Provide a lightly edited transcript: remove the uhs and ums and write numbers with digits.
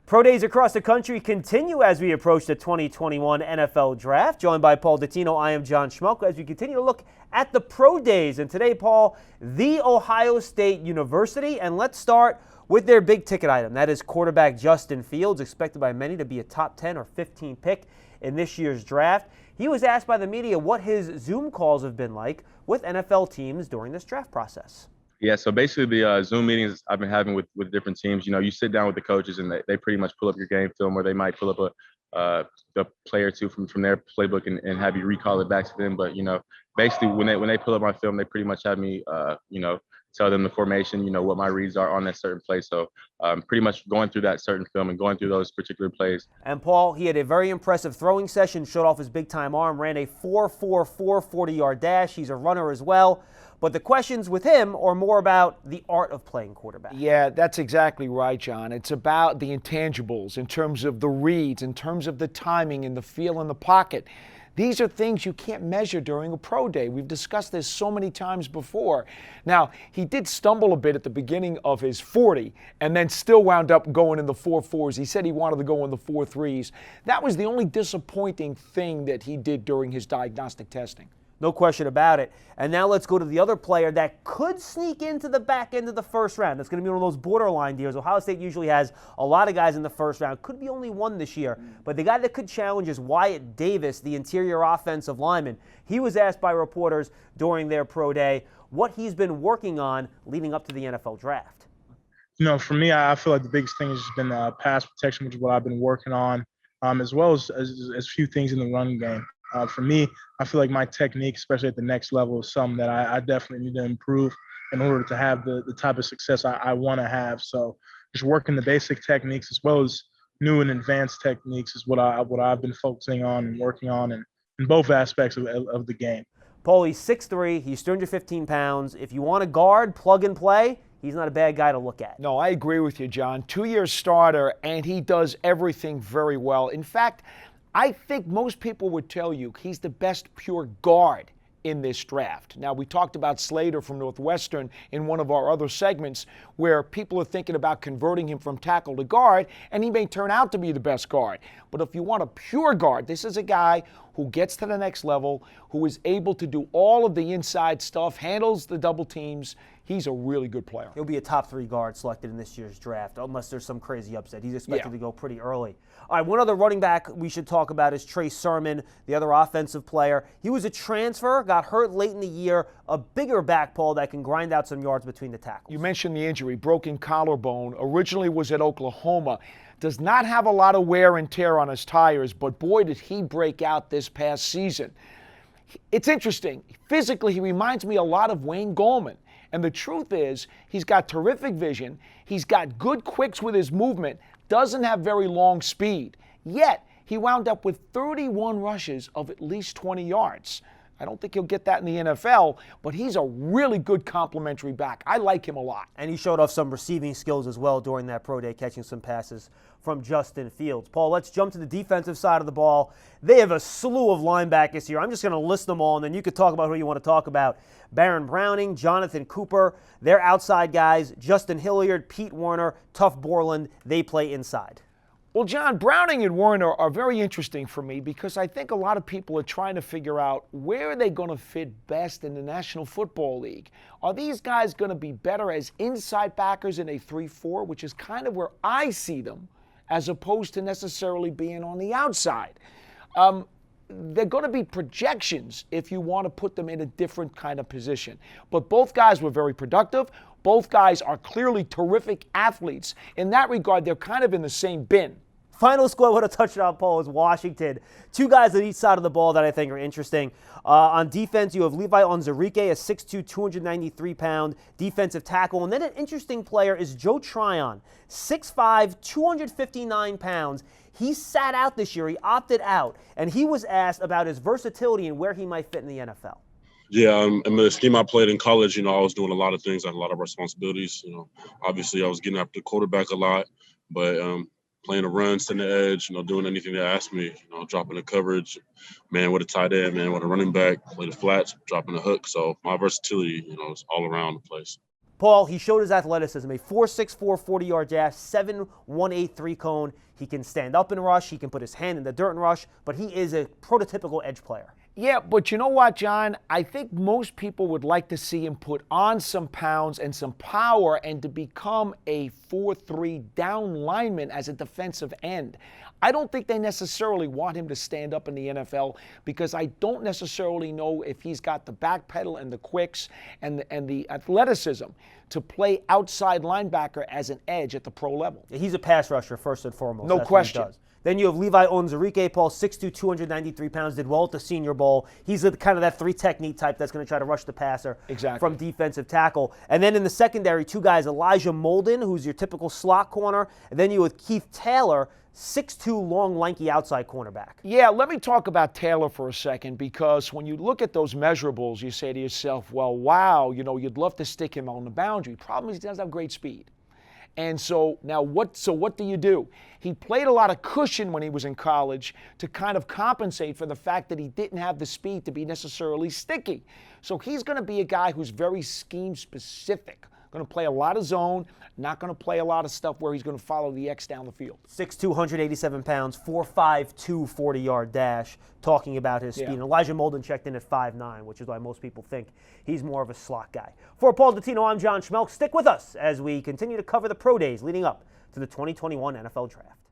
Pro days across the country continue as we approach the 2021 NFL Draft. Joined by Paul Dottino, I am John Schmeelk as we continue to look at the pro days. And today, Paul, The Ohio State University. And let's start with their big ticket item. That is quarterback Justin Fields, expected by many to be a top 10 or 15 pick in this year's draft. He was asked by the media what his Zoom calls have been like with NFL teams during this draft process. Yeah, so basically the Zoom meetings I've been having with different teams, you sit down with the coaches and they pretty much pull up your game film, or they might pull up a play or two from their playbook and have you recall it back to them. But, basically when they pull up my film, they pretty much have me, tell them the formation, what my reads are on that certain play. So pretty much going through that certain film and going through those particular plays. And Paul, he had a very impressive throwing session, showed off his big-time arm, ran a 4.44 40-yard dash. He's a runner as well. But the questions with him are more about the art of playing quarterback. Yeah, that's exactly right, John. It's about the intangibles in terms of the reads, in terms of the timing and the feel in the pocket. These are things you can't measure during a pro day. We've discussed this so many times before. Now, he did stumble a bit at the beginning of his 40 and then still wound up going in the 4.4s. He said he wanted to go in the 4.3s. That was the only disappointing thing that he did during his diagnostic testing. No question about it. And now let's go to the other player that could sneak into the back end of the first round. That's going to be one of those borderline deals. Ohio State usually has a lot of guys in the first round. Could be only one this year. But the guy that could challenge is Wyatt Davis, the interior offensive lineman. He was asked by reporters during their pro day what he's been working on leading up to the NFL draft. For me, I feel like the biggest thing has just been pass protection, which is what I've been working on, as well as a few things in the running game. For me, I feel like my technique, especially at the next level, is something that I definitely need to improve in order to have the type of success I want to have. So just working the basic techniques as well as new and advanced techniques is what I've been focusing on and working on in both aspects of the game. Paul, he's 6'3", he's 215 pounds. If you want a guard, plug and play, he's not a bad guy to look at. No, I agree with you, John. 2-year starter, and he does everything very well. In fact, I think most people would tell you he's the best pure guard in this draft. Now, we talked about Slater from Northwestern in one of our other segments where people are thinking about converting him from tackle to guard, and he may turn out to be the best guard. But if you want a pure guard, this is a guy who gets to the next level, who is able to do all of the inside stuff, handles the double teams. He's a really good player. He'll be a top 3 guard selected in this year's draft, unless there's some crazy upset. He's expected to go pretty early. All right, one other running back we should talk about is Trey Sermon, the other offensive player. He was a transfer, got hurt late in the year, a bigger back, Paul, that can grind out some yards between the tackles. You mentioned the injury, broken collarbone, originally was at Oklahoma. Does not have a lot of wear and tear on his tires, but boy, did he break out this past season. It's interesting. Physically, he reminds me a lot of Wayne Gallman. And the truth is, he's got terrific vision. He's got good quicks with his movement, doesn't have very long speed. Yet, he wound up with 31 rushes of at least 20 yards. I don't think he'll get that in the NFL, but he's a really good complimentary back. I like him a lot. And he showed off some receiving skills as well during that pro day, catching some passes from Justin Fields. Paul, let's jump to the defensive side of the ball. They have a slew of linebackers here. I'm just going to list them all, and then you could talk about who you want to talk about. Baron Browning, Jonathan Cooper, they're outside guys. Justin Hilliard, Pete Werner, Tuff Borland, they play inside. Well, John, Browning and Werner are very interesting for me because I think a lot of people are trying to figure out where are they going to fit best in the National Football League. Are these guys going to be better as inside backers in a 3-4, which is kind of where I see them, as opposed to necessarily being on the outside? They're going to be projections if you want to put them in a different kind of position. But both guys were very productive. Both guys are clearly terrific athletes. In that regard, they're kind of in the same bin. Final squad with a touchdown, Paul, is Washington. 2 guys on each side of the ball that I think are interesting. On defense, you have Levi Onwuzurike, a 6'2", 293-pound defensive tackle. And then an interesting player is Joe Tryon, 6'5", 259 pounds. He sat out this year. He opted out. And he was asked about his versatility and where he might fit in the NFL. Yeah, in the scheme I played in college, I was doing a lot of things. I had a lot of responsibilities. Obviously I was getting after the quarterback a lot, but playing the run, sending the edge, doing anything they asked me, dropping the coverage, man with a tight end, man with a running back, play the flats, dropping the hook. So my versatility, is all around the place. Paul, he showed his athleticism, a 4.64 40-yard dash, 7.18 3-cone. He can stand up and rush. He can put his hand in the dirt and rush, but he is a prototypical edge player. Yeah, but you know what, John? I think most people would like to see him put on some pounds and some power and to become a 4-3 down lineman as a defensive end. I don't think they necessarily want him to stand up in the NFL because I don't necessarily know if he's got the back pedal and the quicks and the athleticism to play outside linebacker as an edge at the pro level. He's a pass rusher first and foremost. No That's question. What he does. Then you have Levi Onwuzurike, Paul, 6'2", 293 pounds, did well at the Senior Bowl. He's kind of that three technique type that's going to try to rush the passer from defensive tackle. And then in the secondary, two guys, Elijah Molden, who's your typical slot corner, and then you have Keith Taylor, 6'2", long, lanky outside cornerback. Yeah, let me talk about Taylor for a second because when you look at those measurables, you say to yourself, well, wow, you'd love to stick him on the boundary. Problem is he doesn't have great speed. And so now what do you do? He played a lot of cushion when he was in college to kind of compensate for the fact that he didn't have the speed to be necessarily sticky. So he's going to be a guy who's very scheme specific. Going to play a lot of zone, not going to play a lot of stuff where he's going to follow the X down the field. 6'2", 187 pounds, 4.52 40-yard dash, talking about his speed. And Elijah Molden checked in at 5'9", which is why most people think he's more of a slot guy. For Paul Dottino, I'm John Schmeelk. Stick with us as we continue to cover the pro days leading up to the 2021 NFL Draft.